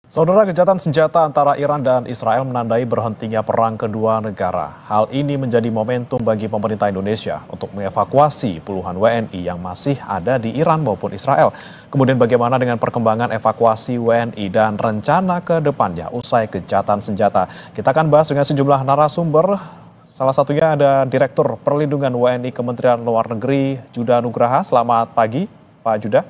Saudara, gencatan senjata antara Iran dan Israel menandai berhentinya perang kedua negara. Hal ini menjadi momentum bagi pemerintah Indonesia untuk mengevakuasi puluhan WNI yang masih ada di Iran maupun Israel. Kemudian bagaimana dengan perkembangan evakuasi WNI dan rencana ke depannya usai gencatan senjata? Kita akan bahas dengan sejumlah narasumber. Salah satunya ada Direktur Perlindungan WNI Kementerian Luar Negeri, Judah Nugraha. Selamat pagi, Pak Judah.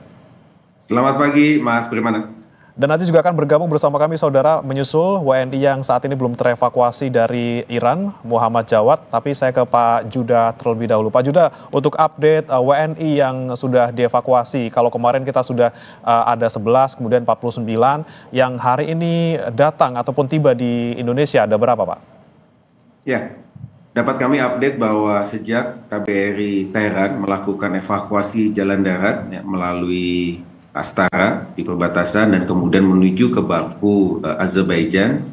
Selamat pagi, Mas Primana. Dan nanti juga akan bergabung bersama kami saudara menyusul WNI yang saat ini belum terevakuasi dari Iran, Muhammad Jawad. Tapi saya ke Pak Judah terlebih dahulu. Pak Judah, untuk update WNI yang sudah dievakuasi, kalau kemarin kita sudah ada 11, kemudian 49, yang hari ini datang ataupun tiba di Indonesia ada berapa, Pak? Ya, dapat kami update bahwa sejak KBRI Tehran melakukan evakuasi jalan darat melalui Astara di perbatasan dan kemudian menuju ke Baku, Azerbaijan,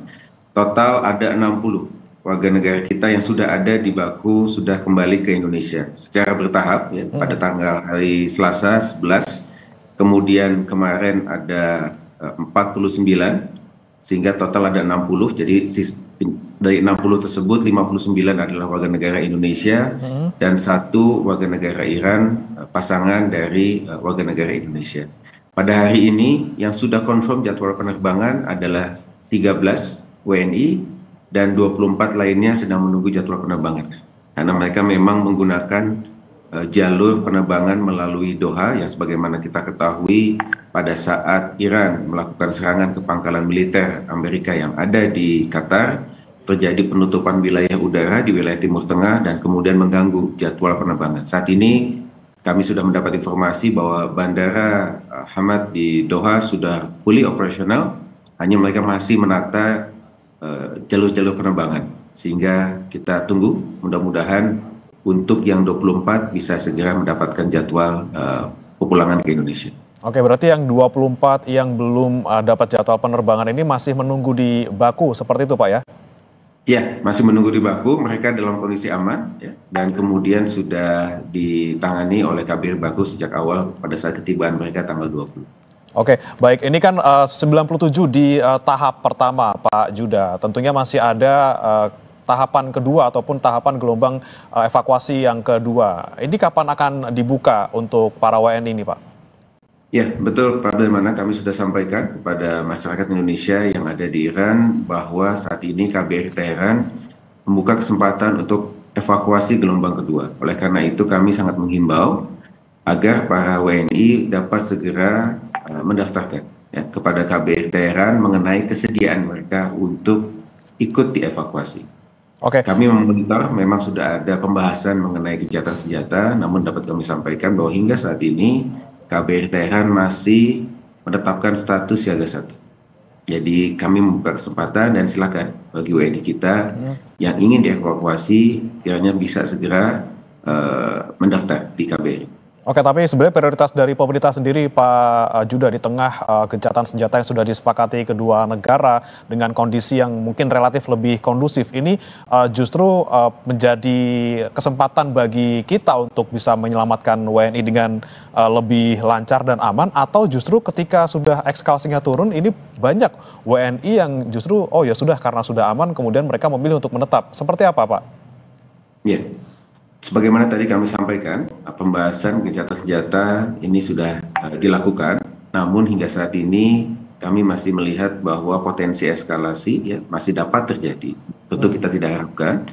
total ada 60 warga negara kita yang sudah ada di Baku sudah kembali ke Indonesia secara bertahap pada tanggal hari Selasa 11, kemudian kemarin ada 49 sehingga total ada 60. Jadi dari 60 tersebut 59 adalah warga negara Indonesia dan satu warga negara Iran, pasangan dari warga negara Indonesia. Pada hari ini yang sudah confirm jadwal penerbangan adalah 13 WNI dan 24 lainnya sedang menunggu jadwal penerbangan. Karena mereka memang menggunakan jalur penerbangan melalui Doha yang sebagaimana kita ketahui pada saat Iran melakukan serangan ke pangkalan militer Amerika yang ada di Qatar, terjadi penutupan wilayah udara di wilayah Timur Tengah dan kemudian mengganggu jadwal penerbangan. Saat ini kami sudah mendapat informasi bahwa Bandara Hamad di Doha sudah fully operasional, hanya mereka masih menata jalur-jalur penerbangan. Sehingga kita tunggu, mudah-mudahan untuk yang 24 bisa segera mendapatkan jadwal pepulangan ke Indonesia. Oke, berarti yang 24 yang belum dapat jadwal penerbangan ini masih menunggu di Baku, seperti itu Pak ya? Ya, masih menunggu di Baku, mereka dalam kondisi aman ya, dan kemudian sudah ditangani oleh KBRI Baku sejak awal pada saat ketibaan mereka tanggal 20. Oke, baik. Ini kan 97 di tahap pertama, Pak Judah. Tentunya masih ada tahapan kedua ataupun tahapan gelombang evakuasi yang kedua. Ini kapan akan dibuka untuk para WNI ini, Pak? Ya, betul Pak Abdulmana, kami sudah sampaikan kepada masyarakat Indonesia yang ada di Iran bahwa saat ini KBRI Tehran membuka kesempatan untuk evakuasi gelombang kedua. Oleh karena itu kami sangat menghimbau agar para WNI dapat segera mendaftarkan kepada KBRI Tehran mengenai kesediaan mereka untuk ikut dievakuasi. Oke. Kami memonitor, memang sudah ada pembahasan mengenai gencatan senjata, namun dapat kami sampaikan bahwa hingga saat ini KBRI Tehran masih menetapkan status siaga 1. Jadi kami membuka kesempatan dan silakan bagi WNI kita yang ingin dievakuasi kiranya bisa segera mendaftar di KBRI. Oke, tapi sebenarnya prioritas dari pemerintah sendiri, Pak Judah, di tengah gencatan senjata yang sudah disepakati kedua negara dengan kondisi yang mungkin relatif lebih kondusif, ini justru menjadi kesempatan bagi kita untuk bisa menyelamatkan WNI dengan lebih lancar dan aman, atau justru ketika sudah eskalasinya turun, ini banyak WNI yang justru, oh ya sudah karena sudah aman, kemudian mereka memilih untuk menetap. Seperti apa, Pak? Ya. Sebagaimana tadi kami sampaikan, pembahasan gencatan senjata ini sudah dilakukan, namun hingga saat ini kami masih melihat bahwa potensi eskalasi masih dapat terjadi. Tentu kita tidak harapkan,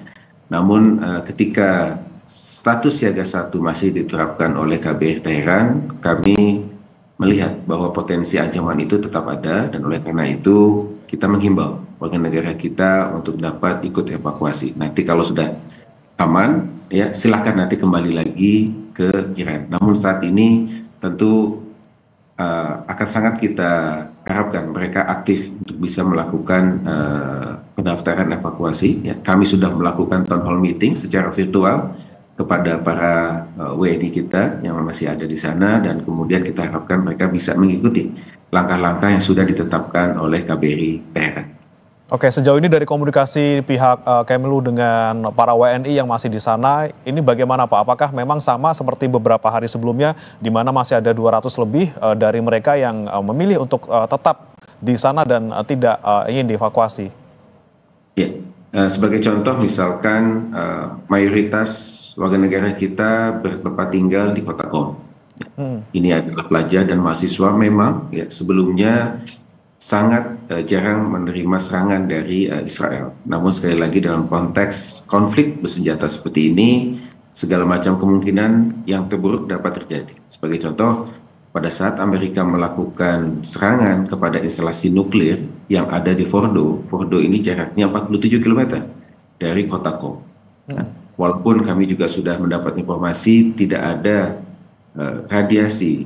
namun ketika status siaga 1 masih diterapkan oleh KBRI Tehran, kami melihat bahwa potensi ancaman itu tetap ada, dan oleh karena itu kita menghimbau warga negara kita untuk dapat ikut evakuasi. Nanti kalau sudah aman, ya silakan nanti kembali lagi ke Iran. Namun saat ini tentu akan sangat kita harapkan mereka aktif untuk bisa melakukan pendaftaran evakuasi. Ya. Kami sudah melakukan town hall meeting secara virtual kepada para WNI kita yang masih ada di sana, dan kemudian kita harapkan mereka bisa mengikuti langkah-langkah yang sudah ditetapkan oleh KBRI Tehran. Oke, sejauh ini dari komunikasi pihak Kemlu dengan para WNI yang masih di sana, ini bagaimana Pak? Apakah memang sama seperti beberapa hari sebelumnya, di mana masih ada 200 lebih dari mereka yang memilih untuk tetap di sana dan tidak ingin dievakuasi? Ya, sebagai contoh misalkan mayoritas warga negara kita bertempat tinggal di kota Qom. Ini adalah pelajar dan mahasiswa memang ya sebelumnya sangat jarang menerima serangan dari Israel. Namun sekali lagi dalam konteks konflik bersenjata seperti ini, segala macam kemungkinan yang terburuk dapat terjadi. Sebagai contoh, pada saat Amerika melakukan serangan kepada instalasi nuklir yang ada di Fordo, Fordo ini jaraknya 47 km dari kota Qom. Nah, walaupun kami juga sudah mendapat informasi tidak ada radiasi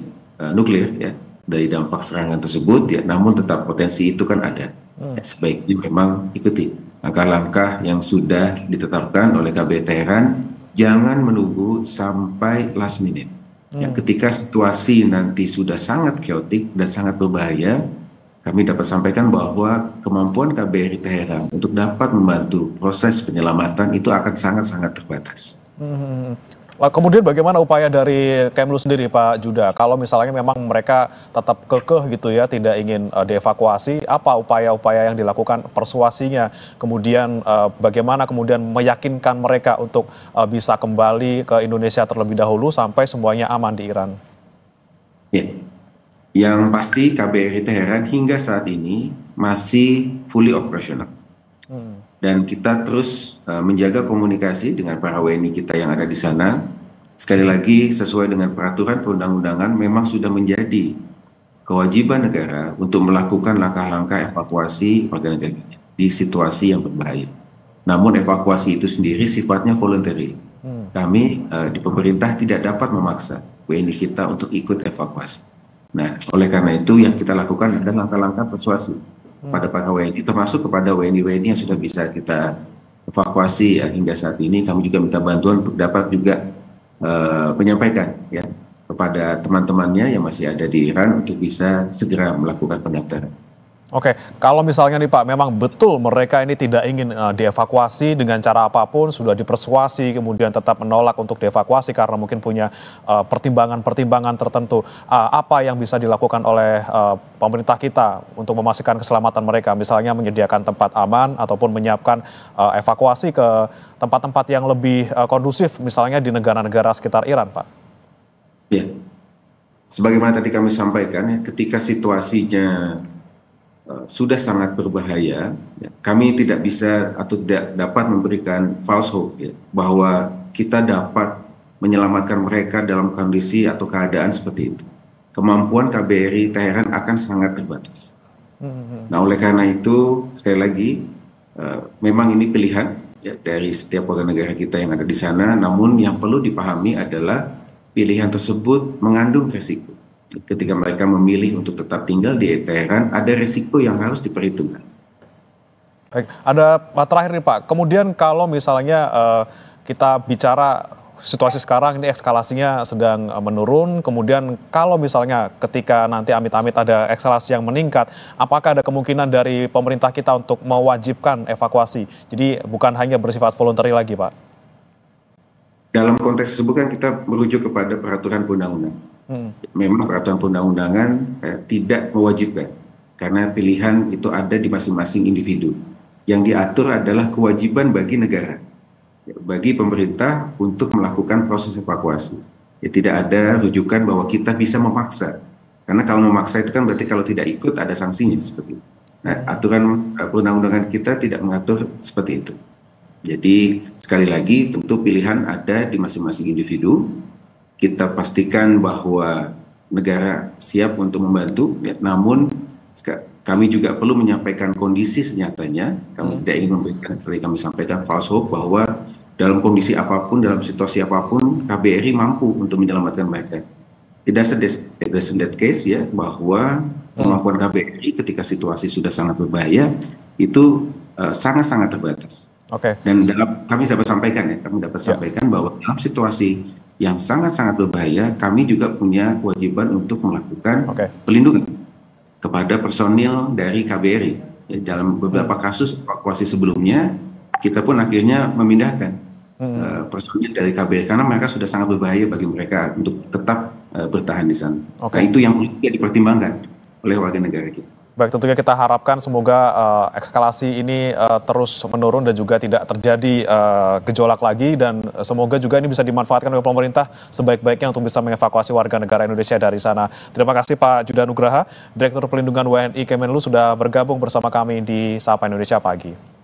nuklir ya dari dampak serangan tersebut ya, namun tetap potensi itu kan ada. Ya, sebaiknya memang ikuti langkah-langkah yang sudah ditetapkan oleh KBRI Teheran, jangan menunggu sampai last minute. Ya, ketika situasi nanti sudah sangat chaotic dan sangat berbahaya, kami dapat sampaikan bahwa kemampuan KBRI Teheran untuk dapat membantu proses penyelamatan itu akan sangat-sangat terbatas. Kemudian bagaimana upaya dari Kemlu sendiri, Pak Judah? Kalau misalnya memang mereka tetap kekeh gitu ya, tidak ingin dievakuasi, apa upaya-upaya yang dilakukan, persuasinya? Kemudian bagaimana kemudian meyakinkan mereka untuk bisa kembali ke Indonesia terlebih dahulu sampai semuanya aman di Iran? Ya, yang pasti KBRI Teheran hingga saat ini masih fully operasional. Dan kita terus menjaga komunikasi dengan para WNI kita yang ada di sana. Sekali lagi, sesuai dengan peraturan perundang-undangan, memang sudah menjadi kewajiban negara untuk melakukan langkah-langkah evakuasi warga negara di situasi yang berbahaya. Namun evakuasi itu sendiri sifatnya voluntary. Kami di pemerintah tidak dapat memaksa WNI kita untuk ikut evakuasi. Nah, oleh karena itu yang kita lakukan adalah langkah-langkah persuasi pada para WNI, termasuk kepada WNI-WNI yang sudah bisa kita evakuasi ya, hingga saat ini. Kami juga minta bantuan untuk dapat juga menyampaikan ya kepada teman-temannya yang masih ada di Iran untuk bisa segera melakukan pendaftaran. Oke, kalau misalnya nih Pak, memang betul mereka ini tidak ingin dievakuasi dengan cara apapun, sudah dipersuasi, kemudian tetap menolak untuk dievakuasi karena mungkin punya pertimbangan-pertimbangan tertentu. Apa yang bisa dilakukan oleh pemerintah kita untuk memastikan keselamatan mereka? Misalnya menyediakan tempat aman ataupun menyiapkan evakuasi ke tempat-tempat yang lebih kondusif, misalnya di negara-negara sekitar Iran, Pak. Ya, sebagaimana tadi kami sampaikan, ya, ketika situasinya sudah sangat berbahaya, ya, kami tidak bisa atau tidak dapat memberikan false hope ya, bahwa kita dapat menyelamatkan mereka dalam kondisi atau keadaan seperti itu. Kemampuan KBRI Teheran akan sangat terbatas. Nah, oleh karena itu, sekali lagi, memang ini pilihan ya, dari setiap warga negara kita yang ada di sana, namun yang perlu dipahami adalah pilihan tersebut mengandung resiko. Ketika mereka memilih untuk tetap tinggal di Teheran, ada resiko yang harus diperhitungkan. Baik, ada terakhir nih Pak, kemudian kalau misalnya kita bicara situasi sekarang ini eskalasinya sedang menurun, kemudian kalau misalnya ketika nanti amit-amit ada eskalasi yang meningkat, apakah ada kemungkinan dari pemerintah kita untuk mewajibkan evakuasi? Jadi bukan hanya bersifat voluntary lagi, Pak? Dalam konteks tersebut kan kita merujuk kepada peraturan perundang-undangan. Memang peraturan perundang-undangan tidak mewajibkan, karena pilihan itu ada di masing-masing individu. Yang diatur adalah kewajiban bagi negara, bagi pemerintah untuk melakukan proses evakuasi. Ya, tidak ada rujukan bahwa kita bisa memaksa, karena kalau memaksa itu kan berarti kalau tidak ikut ada sanksinya seperti itu. Nah, aturan perundang-undangan kita tidak mengatur seperti itu. Jadi sekali lagi tentu pilihan ada di masing-masing individu. Kita pastikan bahwa negara siap untuk membantu, ya, namun kami juga perlu menyampaikan kondisi senyatanya. Kami tidak ingin memberikan, seperti kami sampaikan, false hope bahwa dalam kondisi apapun, dalam situasi apapun, KBRI mampu untuk menyelamatkan mereka. Tidak that case ya, bahwa kemampuan KBRI ketika situasi sudah sangat berbahaya itu sangat-sangat terbatas. Dan kami dapat sampaikan ya, sampaikan bahwa dalam situasi yang sangat-sangat berbahaya, kami juga punya kewajiban untuk melakukan pelindungan kepada personil dari KBRI. Ya, dalam beberapa kasus evakuasi sebelumnya, kita pun akhirnya memindahkan personil dari KBRI karena mereka sudah sangat berbahaya bagi mereka untuk tetap bertahan di sana. Nah, itu yang perlu dipertimbangkan oleh warga negara kita. Baik, tentunya kita harapkan semoga eskalasi ini terus menurun dan juga tidak terjadi gejolak lagi, dan semoga juga ini bisa dimanfaatkan oleh pemerintah sebaik-baiknya untuk bisa mengevakuasi warga negara Indonesia dari sana. Terima kasih Pak Judah Nugraha, Direktur Pelindungan WNI Kemenlu, sudah bergabung bersama kami di Sapa Indonesia Pagi.